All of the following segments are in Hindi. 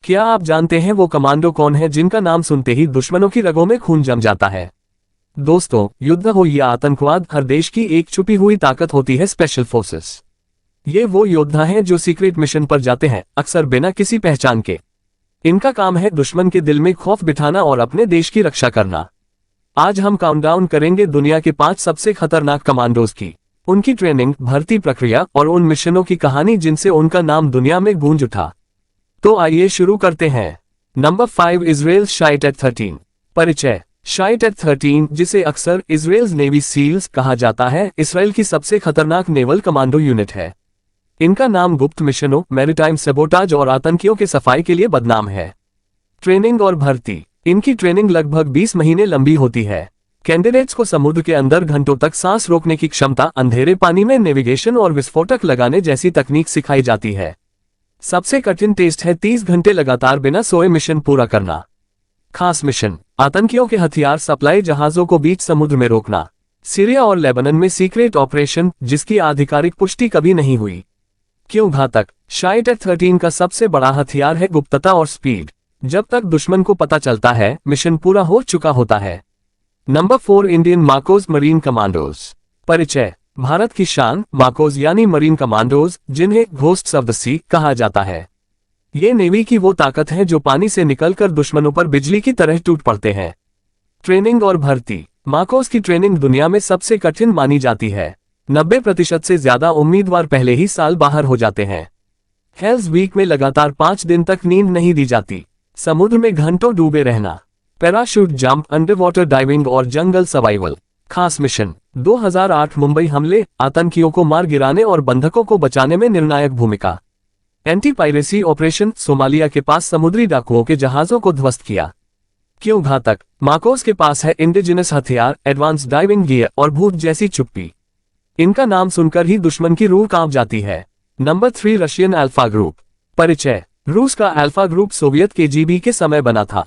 क्या आप जानते हैं वो कमांडो कौन है जिनका नाम सुनते ही दुश्मनों की रगों में खून जम जाता है? दोस्तों, युद्ध हो या आतंकवाद, हर देश की एक छुपी हुई ताकत होती है स्पेशल फोर्सेस। ये वो योद्धा हैं जो सीक्रेट मिशन पर जाते हैं, अक्सर बिना किसी पहचान के। इनका काम है दुश्मन के दिल में खौफ बिठाना और अपने देश की रक्षा करना। आज हम काउंटडाउन करेंगे दुनिया के 5 सबसे खतरनाक कमांडोज की, उनकी ट्रेनिंग, भर्ती प्रक्रिया और उन मिशनों की कहानी जिनसे उनका नाम दुनिया में गूंज उठा। तो आइए शुरू करते हैं। Number 5, Israel Shayetet 13। परिचय। शाइट एट 13, जिसे अक्सर इजराइल्स नेवी सील्स कहा जाता है, इसराइल की सबसे खतरनाक नेवल कमांडो यूनिट है। इनका नाम गुप्त मिशनों, मैरीटाइम सबोटाज और आतंकियों के सफाई के लिए बदनाम है। ट्रेनिंग और भर्ती। इनकी ट्रेनिंग लगभग 20 महीने लंबी होती है। कैंडिडेट्स को समुद्र के अंदर घंटों तक सांस रोकने की क्षमता, अंधेरे पानी में नेविगेशन और विस्फोटक लगाने जैसी तकनीक सिखाई जाती है। सबसे कठिन टेस्ट है 30 घंटे लगातार बिना सोए मिशन पूरा करना। खास मिशन, आतंकियों के हथियार सप्लाई जहाजों को बीच समुद्र में रोकना। सीरिया और लेबनान में सीक्रेट ऑपरेशन, जिसकी आधिकारिक पुष्टि कभी नहीं हुई। क्यों घातक? शाइट एट 13 का सबसे बड़ा हथियार है गुप्तता और स्पीड। जब तक दुश्मन को पता चलता है, मिशन पूरा हो चुका होता है। Number 4, Indian Marcos marine commandos. परिचय। भारत की शान मार्कोस यानी मरीन कमांडोज, जिन्हें घोस्ट्स ऑफ द सी कहा जाता है। ये नेवी की वो ताकत है जो पानी से निकलकर दुश्मनों पर बिजली की तरह टूट पड़ते हैं। ट्रेनिंग और भर्ती। मार्कोस की ट्रेनिंग दुनिया में सबसे कठिन मानी जाती है। 90% से ज्यादा उम्मीदवार पहले ही साल बाहर हो जाते हैं। हेल्स वीक में लगातार 5 दिन तक नींद नहीं दी जाती। समुद्र में घंटों डूबे रहना। Parachute jump, under water diving और जंगल सर्वाइवल। खास मिशन। 2008 मुंबई हमले, आतंकियों को मार गिराने और बंधकों को बचाने में निर्णायक भूमिका। एंटी पायरेसी ऑपरेशन, सोमालिया के पास समुद्री डाकुओं के जहाजों को ध्वस्त किया। क्यों घातक? मार्कोस के पास है इंडिजिनस हथियार, एडवांस डाइविंग गियर और भूत जैसी चुप्पी। इनका नाम सुनकर ही दुश्मन की रूह कांप जाती है। Number 3, Russian Alpha group. परिचय। रूस का अल्फा ग्रुप सोवियत केजीबी के समय बना था।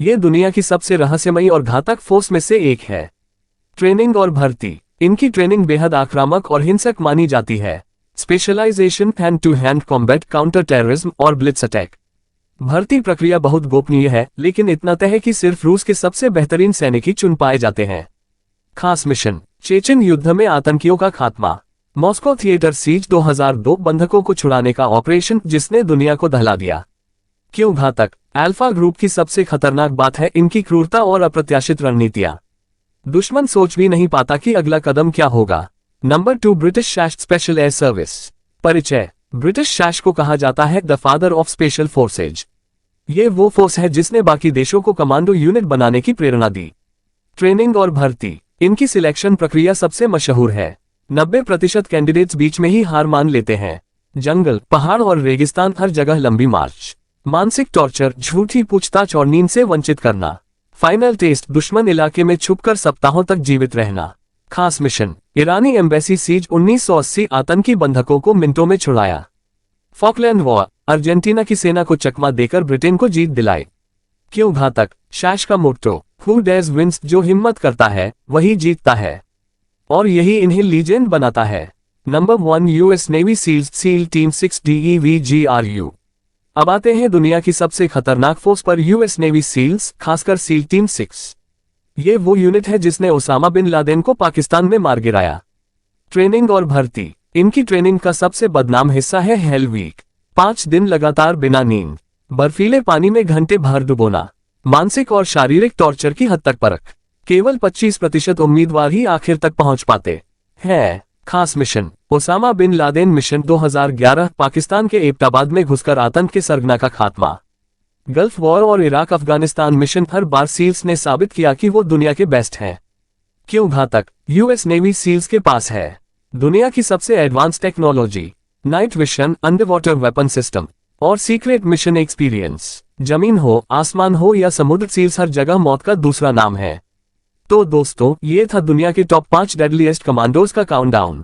यह दुनिया की सबसे रहस्यमयी और घातक फोर्स में से एक है। ट्रेनिंग और भर्ती। इनकी ट्रेनिंग बेहद आक्रामक और हिंसक मानी जाती है। Specialisation, hand to hand combat, counter terrorism और ब्लिट्स अटैक। भर्ती प्रक्रिया बहुत गोपनीय है, लेकिन इतना तय है कि सिर्फ रूस के सबसे बेहतरीन सैनिक ही चुन पाए जाते हैं। खास मिशन। चेचन युद्ध में आतंकियों का खात्मा। मॉस्को थिएटर सीज 2002, बंधकों को छुड़ाने का ऑपरेशन जिसने दुनिया को दहला दिया। क्यों घातक? अल्फा ग्रुप की सबसे खतरनाक बात है इनकी क्रूरता और अप्रत्याशित रणनीतियां। दुश्मन सोच भी नहीं पाता कि अगला कदम क्या होगा। Number 2, British सैश special air service. परिचय। ब्रिटिश सैश को कहा जाता है the father of special forces. ये वो फोर्स है जिसने बाकी देशों को कमांडो यूनिट बनाने की प्रेरणा दी। ट्रेनिंग और भर्ती। इनकी सिलेक्शन प्रक्रिया सबसे मशहूर है। 90% कैंडिडेट्स बीच में ही हार मान लेते हैं। जंगल, पहाड़ और रेगिस्तान, हर जगह लंबी मार्च। मानसिक टॉर्चर, झूठी पूछताछ और नींद से वंचित करना। फाइनल टेस्ट, दुश्मन इलाके में छुपकर सप्ताहों तक जीवित रहना। खास मिशन। ईरानी एम्बेसी सीज 1980, आतंकी बंधकों को मिनटों में छुड़ाया। फॉकलैंड वॉर, अर्जेंटीना की सेना को चकमा देकर ब्रिटेन को जीत दिलाई। क्यों घातक? सैश का मोट्टो, हु डेयर्स विंस, जो हिम्मत करता है वही जीतता है, और यही इन्हें लीजेंड बनाता है। Number 1, US navy SEALs SEAL team 6 DEVGRU। अब आते हैं दुनिया की सबसे खतरनाक फोर्स पर, यूएस नेवी सील्स, खासकर सील टीम 6। ये वो यूनिट है जिसने ओसामा बिन लादेन को पाकिस्तान में मार गिराया। ट्रेनिंग और भर्ती। इनकी ट्रेनिंग का सबसे बदनाम हिस्सा है हेल वीक। 5 दिन लगातार बिना नींद, बर्फीले पानी में घंटे भर डुबोना, मानसिक और शारीरिक टॉर्चर की हद तक परख। केवल 25% उम्मीदवार ही आखिर तक पहुंच पाते हैं। खास मिशन। Osama bin Laden mission 2011, Pakistan के एबटाबाद में घुसकर आतंक के सरगना का खात्मा। गल्फ वॉर और इराक अफगानिस्तान मिशन, हर बार सील्स ने साबित किया कि वो दुनिया के बेस्ट हैं। क्यों घातक? यूएस नेवी सील्स के पास है दुनिया की सबसे advance technology, night vision, under water weapon system और सीक्रेट मिशन एक्सपीरियंस। जमीन हो, आसमान हो या समुद्र, सील्स हर जगह मौत का दूसरा नाम है। तो दोस्तों, ये था दुनिया के टॉप 5 डेडलीस्ट कमांडोज का countdown.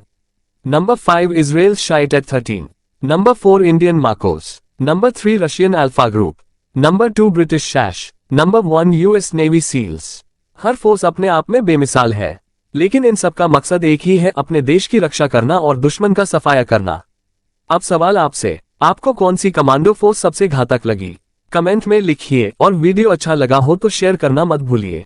Number 5, Israel Shayetet 13। Number 4, Indian MARCOS. Number 3, Russian Alpha Group. Number 2, British SAS. Number 1, US navy SEALs. हर फोर्स अपने आप में बेमिसाल है, लेकिन इन सब का मकसद एक ही है, अपने देश की रक्षा करना और दुश्मन का सफाया करना। अब सवाल आपसे, आपको कौन सी कमांडो फोर्स सबसे घातक लगी? कमेंट में लिखिए और वीडियो अच्छा लगा हो तो शेयर करना मत भूलिए।